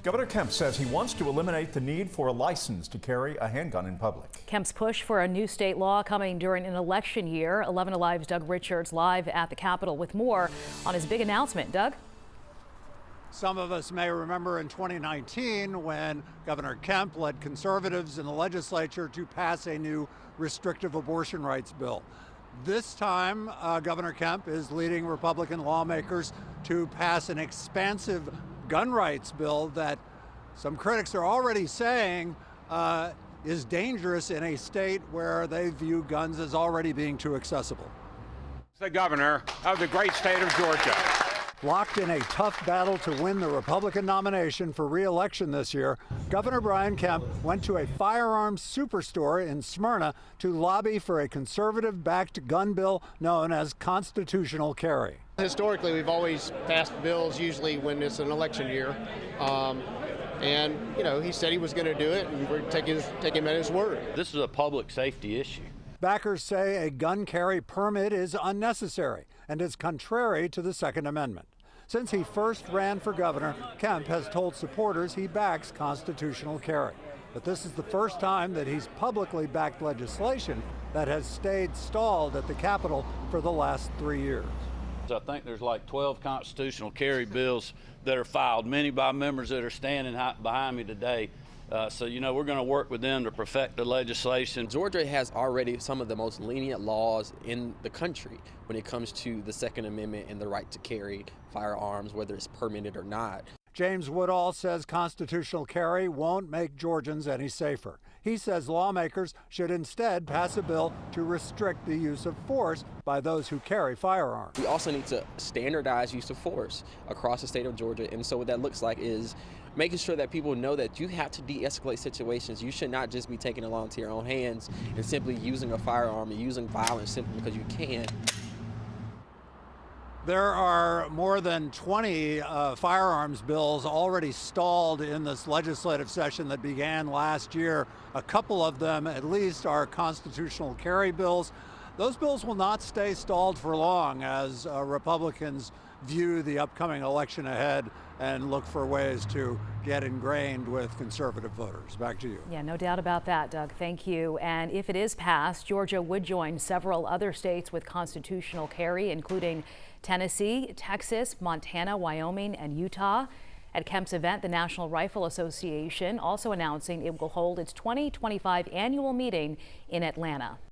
Governor Kemp says he wants to eliminate the need for a license to carry a handgun in public. Kemp's push for a new state law coming during an election year. 11 Alive's Doug Richards live at the Capitol with more on his big announcement. Doug? Some of us may remember in 2019 when Governor Kemp led conservatives in the legislature to pass a new restrictive abortion rights bill. This time, Governor Kemp is leading Republican lawmakers to pass an expansive gun rights bill that some critics are already saying is dangerous in a state where they view guns as already being too accessible. The governor of the great state of Georgia. Locked in a tough battle to win the Republican nomination for re-election this year, Governor Brian Kemp went to a firearms superstore in Smyrna to lobby for a conservative-backed gun bill known as constitutional carry. Historically, we've always passed bills usually when it's an election year. And, you know, he said he was going to do it, and we're taking him at his word. This is a public safety issue. Backers say a gun carry permit is unnecessary and is contrary to the Second Amendment. Since he first ran for governor, Kemp has told supporters he backs constitutional carry. But this is the first time that he's publicly backed legislation that has stayed stalled at the Capitol for the last 3 years. I think there's like 12 constitutional carry bills that are filed, many by members that are standing behind me today. So, you know, we're going to work with them to perfect the legislation. Georgia has already some of the most lenient laws in the country when it comes to the Second Amendment and the right to carry firearms, whether it's permitted or not. James Woodall says constitutional carry won't make Georgians any safer. He says lawmakers should instead pass a bill to restrict the use of force by those who carry firearms. We also need to standardize use of force across the state of Georgia, and so what that looks like is making sure that people know that you have to de-escalate situations. You should not just be taking the law into your own hands and simply using a firearm and using violence simply because you can. There are more than 20 firearms bills already stalled in this legislative session that began last year. A couple of them, at least, are constitutional carry bills. Those bills will not stay stalled for long as Republicans view the upcoming election ahead and look for ways to get ingrained with conservative voters. Back to you. Yeah, no doubt about that, Doug. Thank you. And if it is passed, Georgia would join several other states with constitutional carry, including Tennessee, Texas, Montana, Wyoming, and Utah. At Kemp's event, the National Rifle Association also announcing it will hold its 2025 annual meeting in Atlanta.